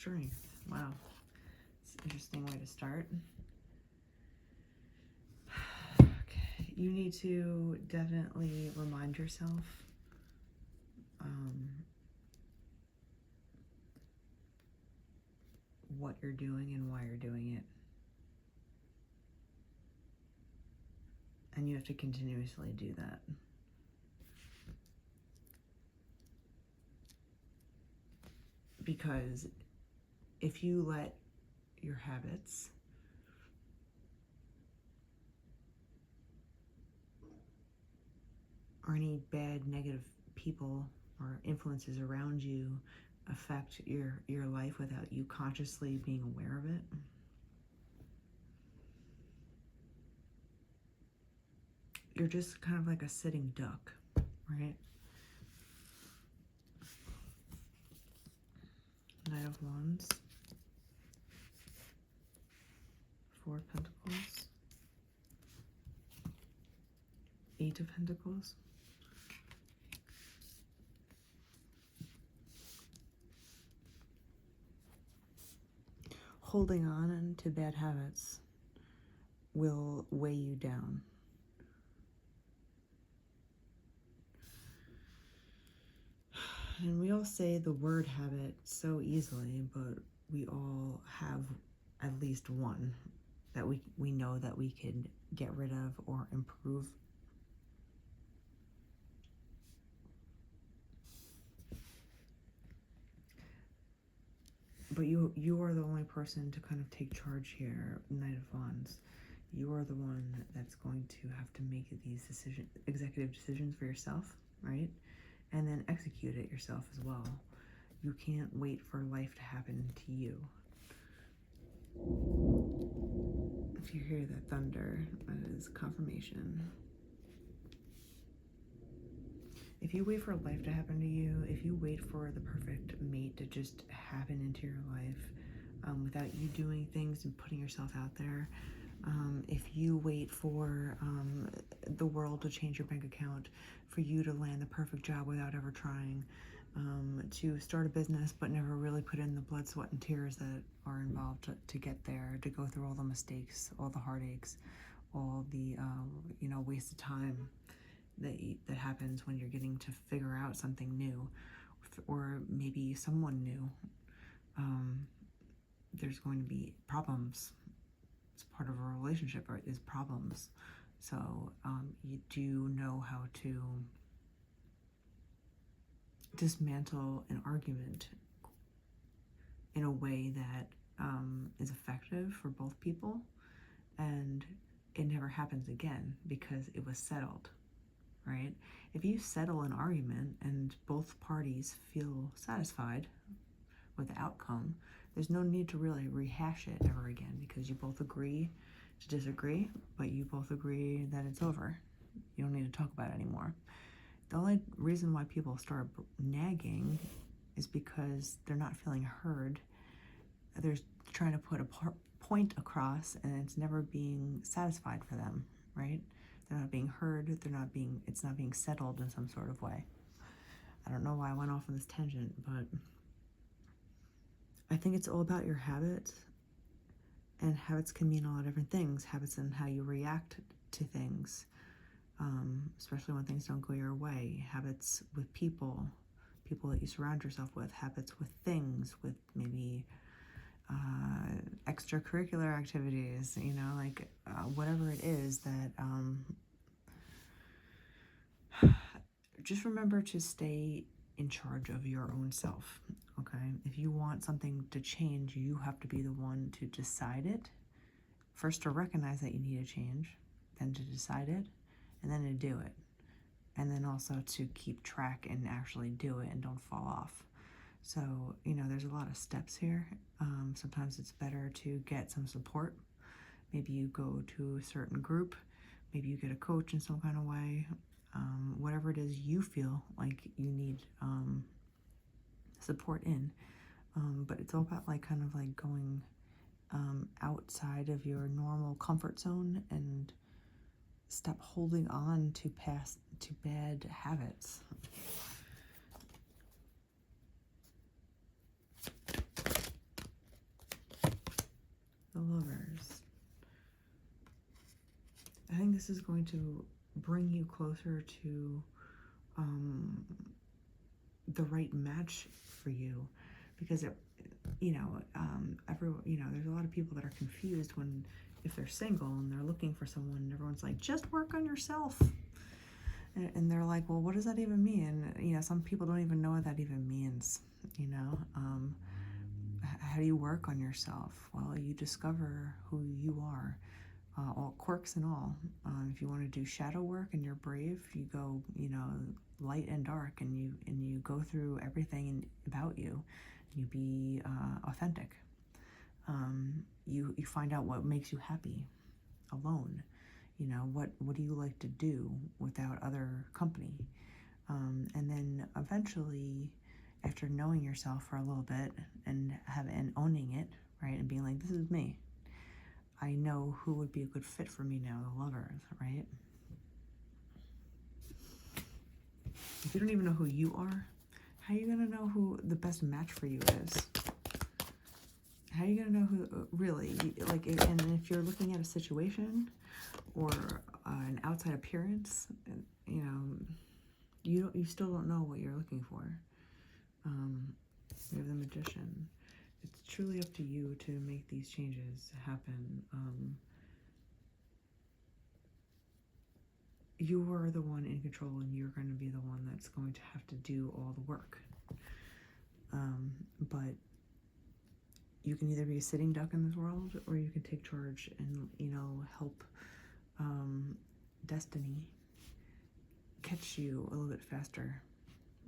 strength. Wow. It's an interesting way to start. Okay. You need to definitely remind yourself what you're doing and why you're doing it. And you have to continuously do that. Because if you let your habits or any bad negative people or influences around you affect your life without you consciously being aware of it, you're just kind of like a sitting duck, right? Knight of Wands, Four of Pentacles, Eight of Pentacles, holding on to bad habits will weigh you down. And we all say the word habit so easily, but we all have at least one that we know that we could get rid of or improve. But you are the only person to kind of take charge here, Knight of Wands. You are the one that's going to have to make these executive decisions for yourself, right? And then execute it yourself as well. You can't wait for life to happen to you. If you hear that thunder, that is confirmation. If you wait for life to happen to you, if you wait for the perfect mate to just happen into your life without you doing things and putting yourself out there, if you wait for the world to change your bank account, for you to land the perfect job without ever trying, to start a business but never really put in the blood, sweat, and tears that are involved to get there, to go through all the mistakes, all the heartaches, all the waste of time that happens when you're getting to figure out something new, or maybe someone new, there's going to be problems. It's part of a relationship, right? There's problems. So you do know how to dismantle an argument in a way that is effective for both people, and it never happens again because it was settled, right? If you settle an argument and both parties feel satisfied with the outcome, there's no need to really rehash it ever again, because you both agree to disagree, but you both agree that it's over. You don't need to talk about it anymore. The only reason why people start nagging is because they're not feeling heard. They're trying to put a point across, and it's never being satisfied for them, right? They're not being heard. It's not being settled in some sort of way. I don't know why I went off on this tangent, but I think it's all about your habits, and habits can mean a lot of different things. Habits and how you react to things, especially when things don't go your way. Habits with people that you surround yourself with. Habits with things, with maybe extracurricular activities, whatever it is that just remember to stay in charge of your own self, okay? If you want something to change, you have to be the one to decide it. First to recognize that you need a change, then to decide it, and then to do it. And then also to keep track and actually do it and don't fall off. So, there's a lot of steps here. Sometimes it's better to get some support. Maybe you go to a certain group. Maybe you get a coach in some kind of way. Whatever it is you feel like you need support in. But it's all about going outside of your normal comfort zone and stop holding on to bad habits. this is going to bring you closer to the right match for you, because it, there's a lot of people that are confused when, if they're single and they're looking for someone, and everyone's like, just work on yourself. And they're like, well, what does that even mean? Some people don't even know what that even means, how do you work on yourself? Well, you discover who you are, all quirks and all. If you want to do shadow work and you're brave, you go, light and dark, and you go through everything about you. You be authentic. You find out what makes you happy alone. What do you like to do without other company? And then eventually, after knowing yourself for a little bit and owning it, right, and being like, this is me. I know who would be a good fit for me now, the lovers, right? If you don't even know who you are, how are you gonna know who the best match for you is? How are you gonna know who really, like, and if you're looking at a situation or an outside appearance, you still don't know what you're looking for. You have the Magician. It's truly up to you to make these changes happen. You are the one in control, and you're going to be the one that's going to have to do all the work. But you can either be a sitting duck in this world, or you can take charge and, help destiny catch you a little bit faster,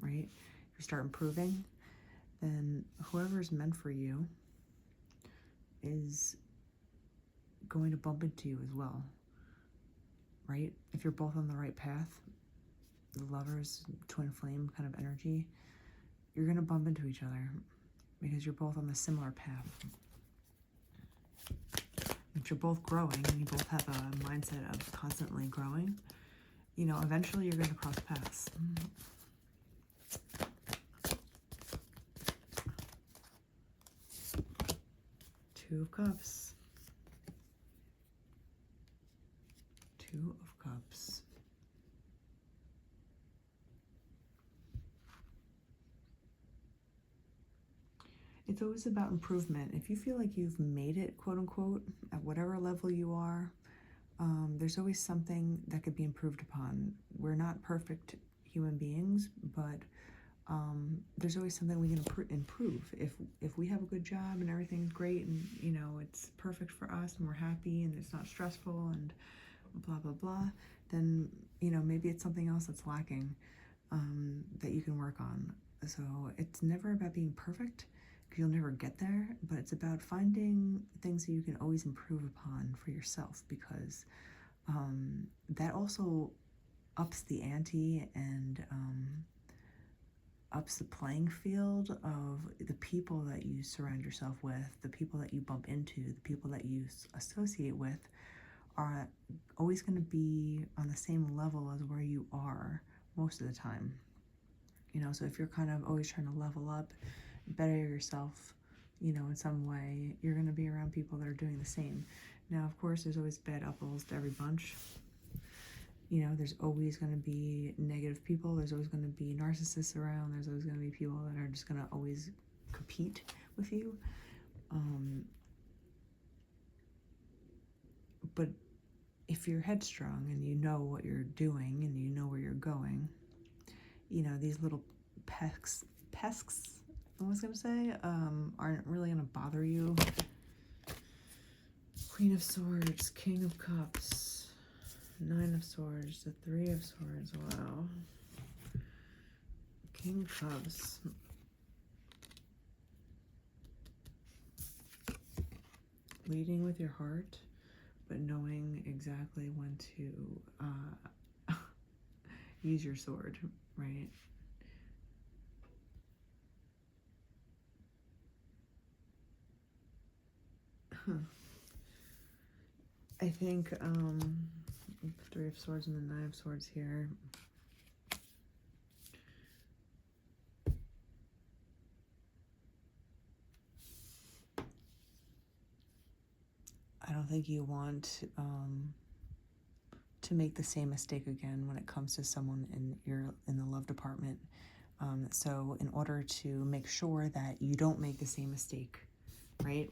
right? If you start improving, then whoever's meant for you is going to bump into you as well, right? If you're both on the right path, the lovers, twin flame kind of energy, you're going to bump into each other because you're both on the similar path. If you're both growing and you both have a mindset of constantly growing, eventually you're going to cross paths. Two of Cups. Two of Cups. It's always about improvement. If you feel like you've made it, quote unquote, at whatever level you are, there's always something that could be improved upon. We're not perfect human beings, but there's always something we can improve. If we have a good job and everything's great and it's perfect for us and we're happy and it's not stressful and blah blah blah, then maybe it's something else that's lacking that you can work on. So it's never about being perfect, because you'll never get there, but it's about finding things that you can always improve upon for yourself, because that also ups the ante and ups the playing field of the people that you surround yourself with, the people that you bump into, the people that you associate with are always going to be on the same level as where you are most of the time. So if you're kind of always trying to level up, better yourself, in some way, you're going to be around people that are doing the same. Now, of course, there's always bad apples to every bunch. There's always going to be negative people. There's always going to be narcissists around. There's always going to be people that are just going to always compete with you. But if you're headstrong and you know what you're doing and you know where you're going, these little pests, I was going to say, aren't really going to bother you. Queen of Swords, King of Cups, Nine of Swords, the Three of Swords, wow. King of Cups. Leading with your heart, but knowing exactly when to use your sword, right? I think Three of Swords and the Nine of Swords here. I don't think you want to make the same mistake again when it comes to someone in the love department. So in order to make sure that you don't make the same mistake, right,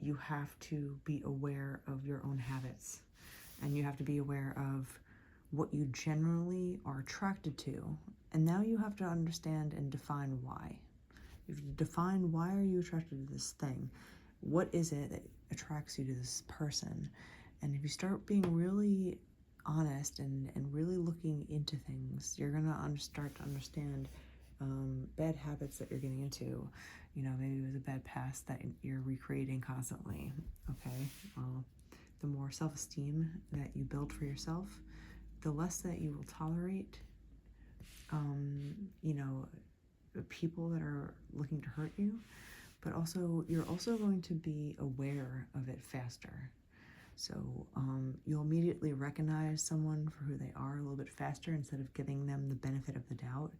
you have to be aware of your own habits, and you have to be aware of what you generally are attracted to. And now you have to understand and define why. If you define why are you attracted to this thing, what is it that attracts you to this person? And if you start being really honest and really looking into things, you're gonna start to understand bad habits that you're getting into. You know, maybe it was a bad past that you're recreating constantly. Okay, well, the more self-esteem that you build for yourself, the less that you will tolerate, you know, people that are looking to hurt you, but also you're also going to be aware of it faster. So you'll immediately recognize someone for who they are a little bit faster instead of giving them the benefit of the doubt.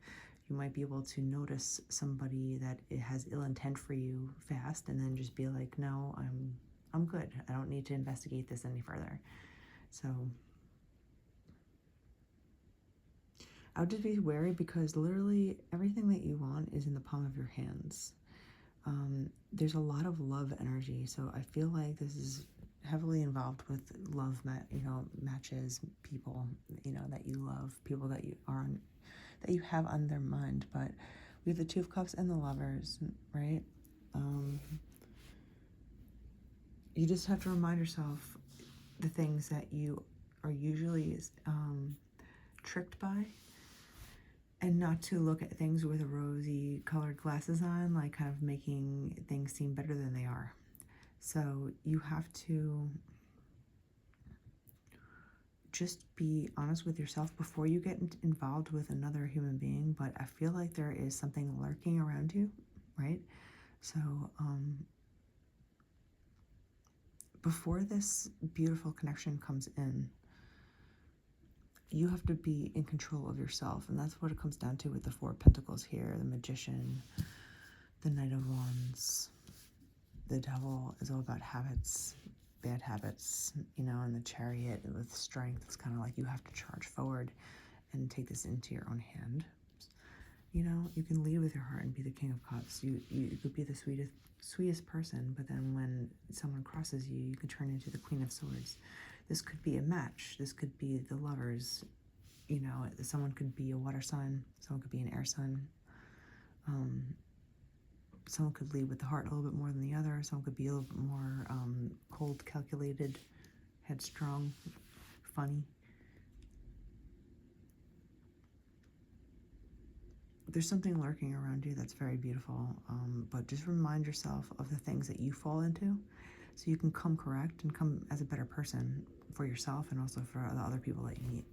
You might be able to notice somebody that it has ill intent for you fast, and then just be like, no, I'm good. I don't need to investigate this any further. So I would just be wary, because literally everything that you want is in the palm of your hands. There's a lot of love energy, so I feel like this is heavily involved with love, matches, people, that you love, people that you have on their mind. But we have the Two of Cups and the Lovers, right? You just have to remind yourself the things that you are usually tricked by, and not to look at things with rosy colored glasses on, like kind of making things seem better than they are. So you have to just be honest with yourself before you get involved with another human being. But I feel like there is something lurking around you, right? So before this beautiful connection comes in, you have to be in control of yourself. And that's what it comes down to with the Four of Pentacles here, the Magician, the Knight of Wands. The Devil is all about habits, bad habits, and the Chariot with strength. It's kind of like you have to charge forward and take this into your own hand. You can lead with your heart and be the King of Cups. You could be the sweetest person, but then when someone crosses you, you can turn into the Queen of Swords. This could be a match. This could be the Lovers. Someone could be a water sign. Someone could be an air sign. Someone could lead with the heart a little bit more than the other. Someone could be a little bit more cold, calculated, headstrong, funny. There's something lurking around you that's very beautiful, but just remind yourself of the things that you fall into, so you can come correct and come as a better person for yourself and also for the other people that you meet.